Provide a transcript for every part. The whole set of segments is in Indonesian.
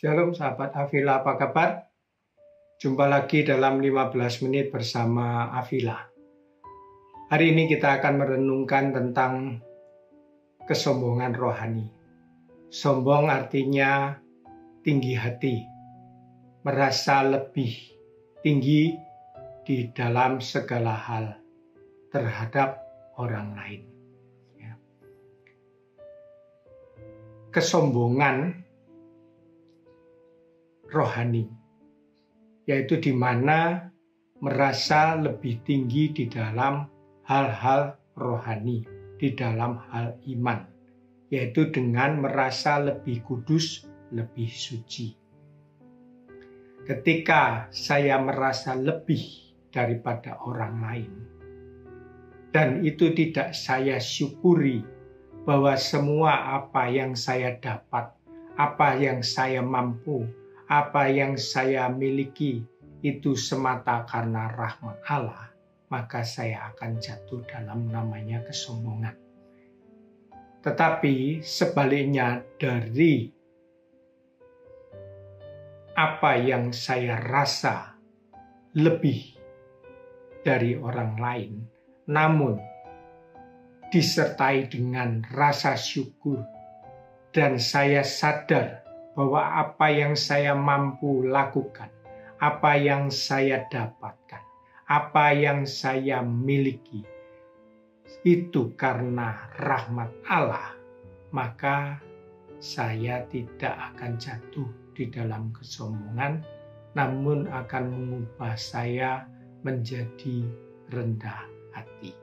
Shalom sahabat Avila, apa kabar? Jumpa lagi dalam 15 menit bersama Avila. Hari ini kita akan merenungkan tentang kesombongan rohani. Sombong artinya tinggi hati, merasa lebih tinggi di dalam segala hal terhadap orang lain. Kesombongan rohani, yaitu di mana merasa lebih tinggi di dalam hal-hal rohani, di dalam hal iman, yaitu dengan merasa lebih kudus, lebih suci. Ketika saya merasa lebih daripada orang lain, dan itu tidak saya syukuri, bahwa semua apa yang saya dapat, apa yang saya mampu, apa yang saya miliki itu semata karena rahmat Allah, maka saya akan jatuh dalam namanya kesombongan. Tetapi sebaliknya dari apa yang saya rasa lebih dari orang lain, namun disertai dengan rasa syukur, dan saya sadar bahwa apa yang saya mampu lakukan, apa yang saya dapatkan, apa yang saya miliki, itu karena rahmat Allah, maka saya tidak akan jatuh di dalam kesombongan, namun akan mengubah saya menjadi rendah hati.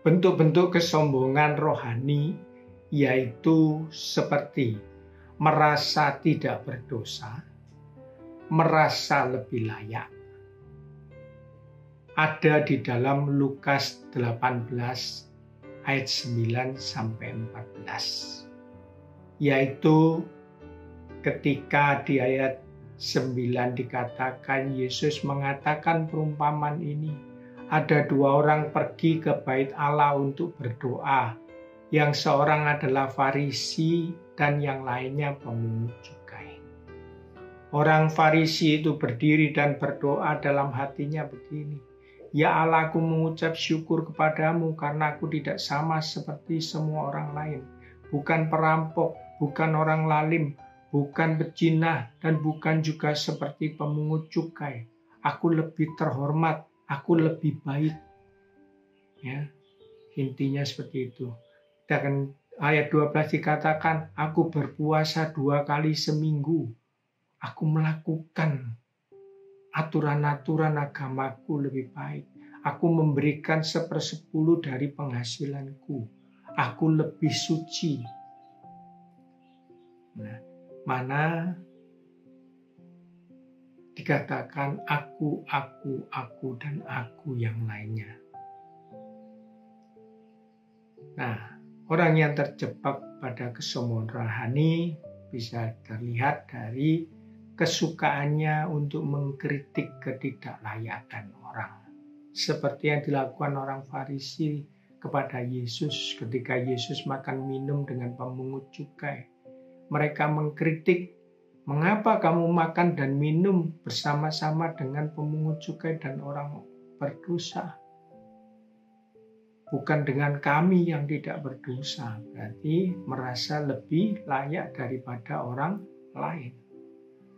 Bentuk-bentuk kesombongan rohani yaitu seperti merasa tidak berdosa, merasa lebih layak. Ada di dalam Lukas 18 ayat 9 sampai 14. Yaitu ketika di ayat 9 dikatakan Yesus mengatakan perumpamaan ini. Ada dua orang pergi ke bait Allah untuk berdoa. Yang seorang adalah Farisi dan yang lainnya pemungut cukai. Orang Farisi itu berdiri dan berdoa dalam hatinya begini. Ya Allah, aku mengucap syukur kepadamu karena aku tidak sama seperti semua orang lain. Bukan perampok, bukan orang lalim, bukan bezinah, dan bukan juga seperti pemungut cukai. Aku lebih terhormat, aku lebih baik. Ya, intinya seperti itu. Dan ayat 12 dikatakan, aku berpuasa 2 kali seminggu. Aku melakukan aturan-aturan agamaku lebih baik. Aku memberikan 1/10 dari penghasilanku. Aku lebih suci. Nah, mana dikatakan aku, dan aku yang lainnya. Nah, orang yang terjebak pada kesombongan rohani bisa terlihat dari kesukaannya untuk mengkritik ketidaklayakan orang. Seperti yang dilakukan orang Farisi kepada Yesus ketika Yesus makan minum dengan pemungut cukai. Mereka mengkritik, mengapa kamu makan dan minum bersama-sama dengan pemungut cukai dan orang berdosa? Bukan dengan kami yang tidak berdosa, berarti merasa lebih layak daripada orang lain.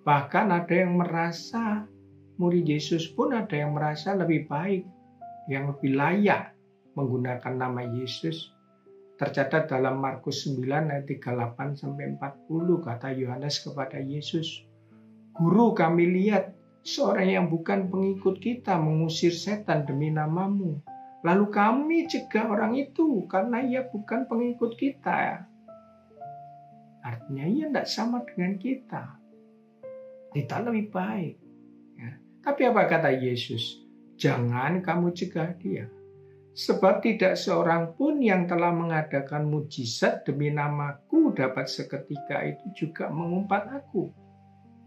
Bahkan ada yang merasa, murid Yesus pun ada yang merasa lebih baik, yang lebih layak menggunakan nama Yesus. Tercatat dalam Markus 9 ayat 38-40, kata Yohanes kepada Yesus, Guru, kami lihat seorang yang bukan pengikut kita mengusir setan demi namamu. Lalu kami cegah orang itu karena ia bukan pengikut kita. Artinya ia tidak sama dengan kita. Kita lebih baik. Ya. Tapi apa kata Yesus? Jangan kamu cegah dia. Sebab tidak seorang pun yang telah mengadakan mujizat demi namaku dapat seketika itu juga mengumpat aku.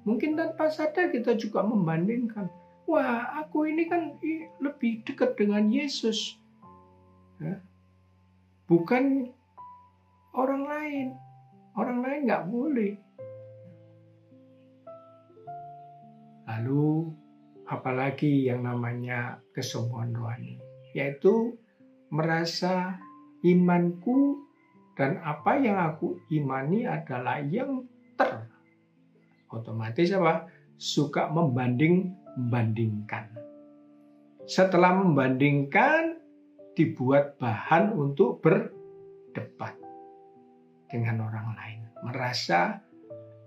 Mungkin tanpa sadar kita juga membandingkan. Wah, aku ini kan lebih dekat dengan Yesus. Ya. Bukan orang lain. Orang lain nggak boleh. Lalu apalagi yang namanya kesombongan rohani, yaitu merasa imanku dan apa yang aku imani adalah yang otomatis apa? Suka membanding-bandingkan. Setelah membandingkan, dibuat bahan untuk berdebat dengan orang lain. Merasa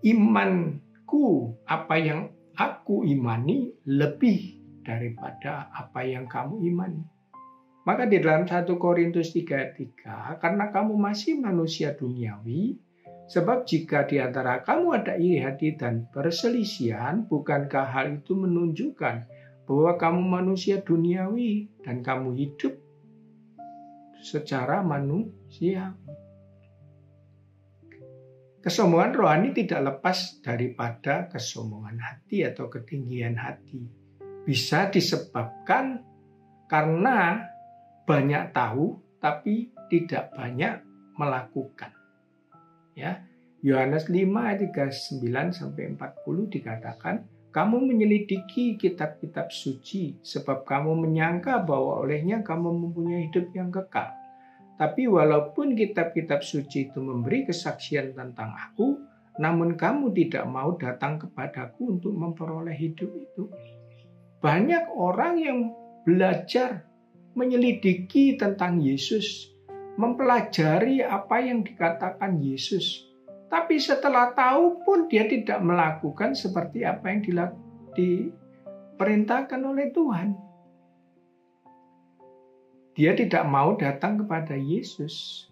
imanku, apa yang aku imani lebih daripada apa yang kamu imani. Maka di dalam 1 Korintus 3:3, karena kamu masih manusia duniawi, sebab jika di antara kamu ada iri hati dan perselisihan, bukankah hal itu menunjukkan bahwa kamu manusia duniawi dan kamu hidup secara manusia? Kesombongan rohani tidak lepas daripada kesombongan hati atau ketinggian hati. Bisa disebabkan karena banyak tahu tapi tidak banyak melakukan. Ya, Yohanes 5 ayat 39 sampai 40 dikatakan, kamu menyelidiki kitab-kitab suci sebab kamu menyangka bahwa olehnya kamu mempunyai hidup yang kekal. Tapi walaupun kitab-kitab suci itu memberi kesaksian tentang aku, namun kamu tidak mau datang kepadaku untuk memperoleh hidup itu. Banyak orang yang belajar menyelidiki tentang Yesus, mempelajari apa yang dikatakan Yesus. Tapi setelah tahu pun dia tidak melakukan seperti apa yang diperintahkan oleh Tuhan. Dia tidak mau datang kepada Yesus.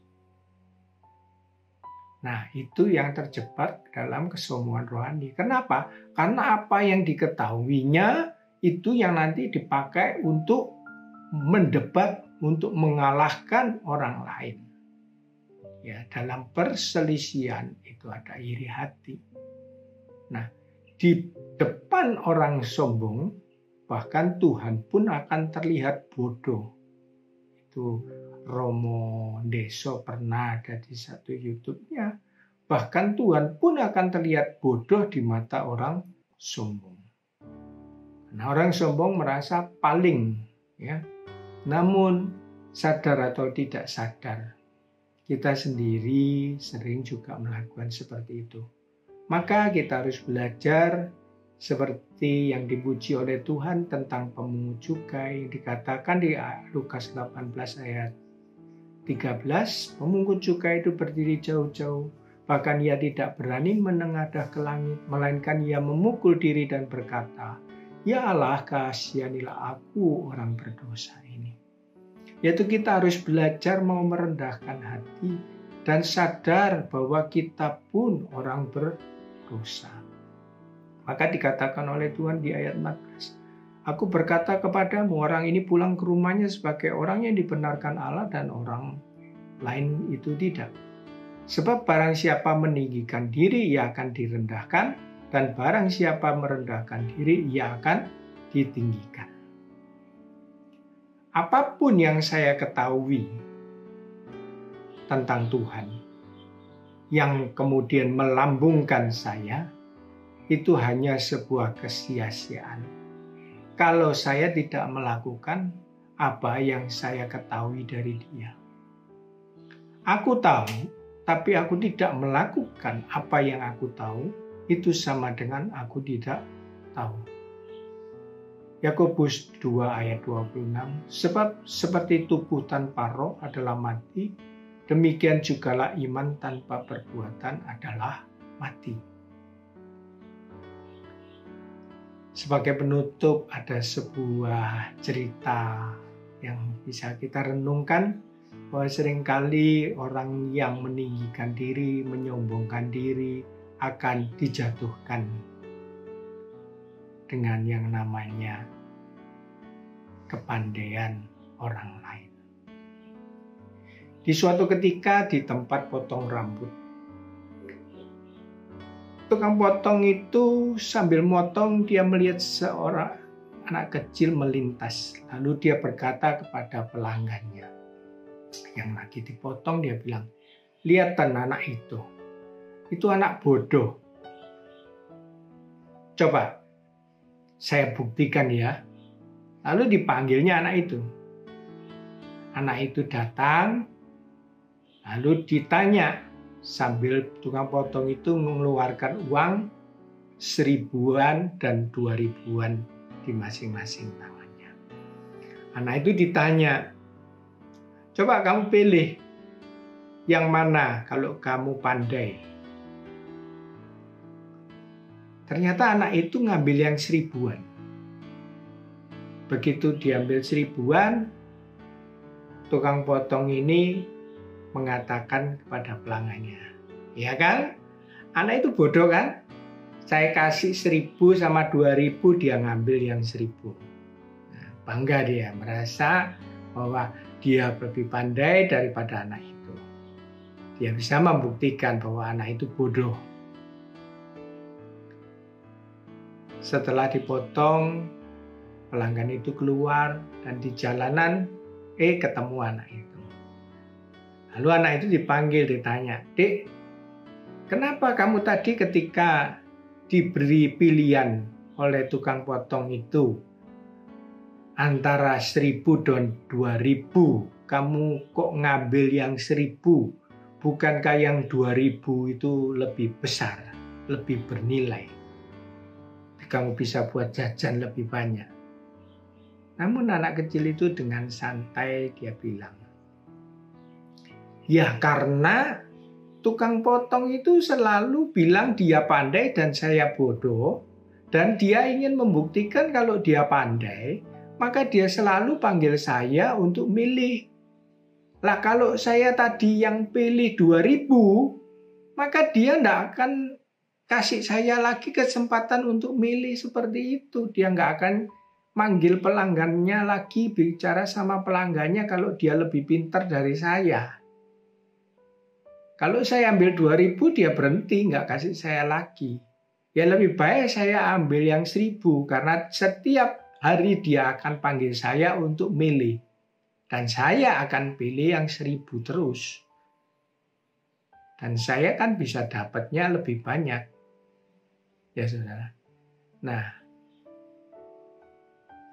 Nah, itu yang terjebak dalam kesombongan rohani. Kenapa? Karena apa yang diketahuinya itu yang nanti dipakai untuk mendebat, untuk mengalahkan orang lain. Ya, dalam perselisihan itu ada iri hati. Nah, di depan orang sombong, bahkan Tuhan pun akan terlihat bodoh. Itu Romo Deso pernah ada di satu YouTube-nya. Bahkan Tuhan pun akan terlihat bodoh di mata orang sombong. Nah, orang sombong merasa paling, ya. Namun sadar atau tidak sadar, kita sendiri sering juga melakukan seperti itu. Maka kita harus belajar seperti yang dipuji oleh Tuhan tentang pemungut cukai, dikatakan di Lukas 18 ayat 13, pemungut cukai itu berdiri jauh-jauh, bahkan ia tidak berani menengadah ke langit, melainkan ia memukul diri dan berkata, ya Allah, kasihanilah aku orang berdosa ini. Yaitu kita harus belajar mau merendahkan hati dan sadar bahwa kita pun orang berdosa. Maka dikatakan oleh Tuhan di ayat 14, aku berkata kepadamu, orang ini pulang ke rumahnya sebagai orang yang dibenarkan Allah dan orang lain itu tidak. Sebab barang siapa meninggikan diri, ia akan direndahkan, dan barang siapa merendahkan diri, ia akan ditinggikan. Apapun yang saya ketahui tentang Tuhan, yang kemudian melambungkan saya, itu hanya sebuah kesia-siaan. Kalau saya tidak melakukan apa yang saya ketahui dari Dia. Aku tahu, tapi aku tidak melakukan apa yang aku tahu, itu sama dengan aku tidak tahu. Yakobus 2 ayat 26, sebab seperti tubuh tanpa roh adalah mati, demikian jugalah iman tanpa perbuatan adalah mati. Sebagai penutup ada sebuah cerita yang bisa kita renungkan, bahwa seringkali orang yang meninggikan diri, menyombongkan diri akan dijatuhkan dengan yang namanya kepandaian orang lain. Di suatu ketika di tempat potong rambut, tukang potong itu sambil motong dia melihat seorang anak kecil melintas. Lalu dia berkata kepada pelanggannya yang lagi dipotong, dia bilang, "Lihatan anak itu anak bodoh. Coba saya buktikan ya. Lalu dipanggilnya anak itu. Anak itu datang, lalu ditanya sambil tukang potong itu mengeluarkan uang 1.000-an dan 2.000-an di masing-masing tangannya. Anak itu ditanya, coba kamu pilih yang mana kalau kamu pandai. Ternyata anak itu ngambil yang 1.000-an. Begitu diambil 1.000-an, tukang potong ini mengatakan kepada pelanggannya, ya kan? Anak itu bodoh kan? Saya kasih 1.000 sama 2.000, dia ngambil yang 1.000. Nah, bangga dia, merasa bahwa dia lebih pandai daripada anak itu. Dia bisa membuktikan bahwa anak itu bodoh. Setelah dipotong, pelanggan itu keluar dan di jalanan ketemu anak itu. Lalu anak itu dipanggil, ditanya, "Dek, kenapa kamu tadi ketika diberi pilihan oleh tukang potong itu antara 1.000 dan 2.000, kamu kok ngambil yang 1.000? Bukankah yang 2.000 itu lebih besar, lebih bernilai? Kamu bisa buat jajan lebih banyak." Namun anak kecil itu dengan santai dia bilang, "Ya karena tukang potong itu selalu bilang dia pandai dan saya bodoh, dan dia ingin membuktikan kalau dia pandai, maka dia selalu panggil saya untuk milih. Lah kalau saya tadi yang pilih 2.000, maka dia tidak akan kasih saya lagi kesempatan untuk milih seperti itu. Dia nggak akan manggil pelanggannya lagi, bicara sama pelanggannya kalau dia lebih pintar dari saya. Kalau saya ambil 2.000, dia berhenti, nggak kasih saya lagi. Ya lebih baik saya ambil yang 1.000, karena setiap hari dia akan panggil saya untuk milih. Dan saya akan pilih yang 1.000 terus. Dan saya kan bisa dapatnya lebih banyak." Ya saudara. Nah,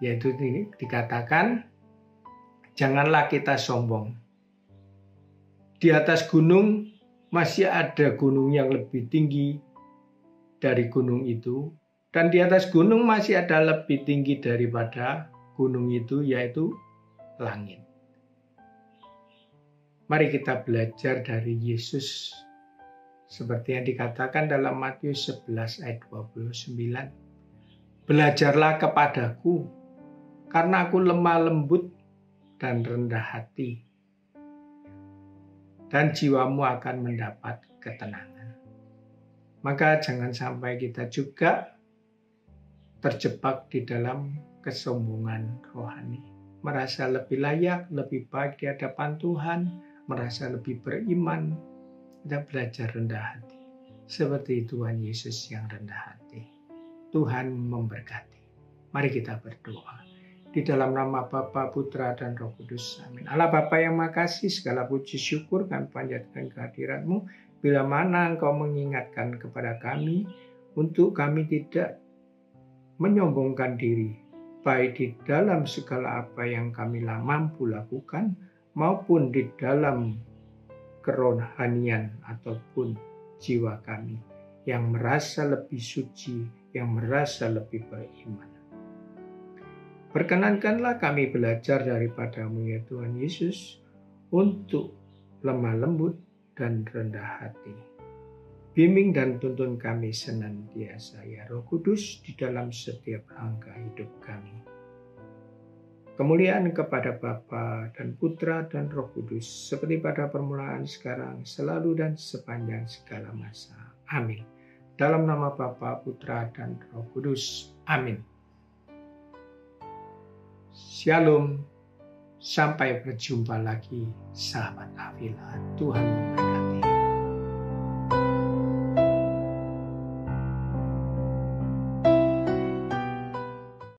yaitu dikatakan, janganlah kita sombong. Di atas gunung masih ada gunung yang lebih tinggi dari gunung itu, dan di atas gunung masih ada lebih tinggi daripada gunung itu, yaitu langit. Mari kita belajar dari Yesus seperti yang dikatakan dalam Matius 11 ayat 29. "Belajarlah kepadaku, karena aku lemah lembut dan rendah hati, dan jiwamu akan mendapat ketenangan." Maka jangan sampai kita juga terjebak di dalam kesombongan rohani. Merasa lebih layak, lebih baik di hadapan Tuhan, merasa lebih beriman. Kita belajar rendah hati, seperti Tuhan Yesus yang rendah hati. Tuhan memberkati. Mari kita berdoa. Di dalam nama Bapa, Putra, dan Roh Kudus. Amin. Allah Bapa yang makasih, segala puji syukur kami panjatkan kehadirat-Mu. Bila mana Engkau mengingatkan kepada kami, untuk kami tidak menyombongkan diri, baik di dalam segala apa yang kami mampu lakukan, maupun di dalam kerohanian ataupun jiwa kami yang merasa lebih suci, yang merasa lebih beriman. Perkenankanlah kami belajar daripada-Mu ya Tuhan Yesus, untuk lemah lembut dan rendah hati. Bimbing dan tuntun kami senantiasa ya Roh Kudus di dalam setiap langkah hidup kami. Kemuliaan kepada Bapa dan Putra dan Roh Kudus, seperti pada permulaan, sekarang, selalu, dan sepanjang segala masa. Amin. Dalam nama Bapa, Putra, dan Roh Kudus. Amin. Shalom. Sampai berjumpa lagi, sahabat Avila. Tuhan memberkati.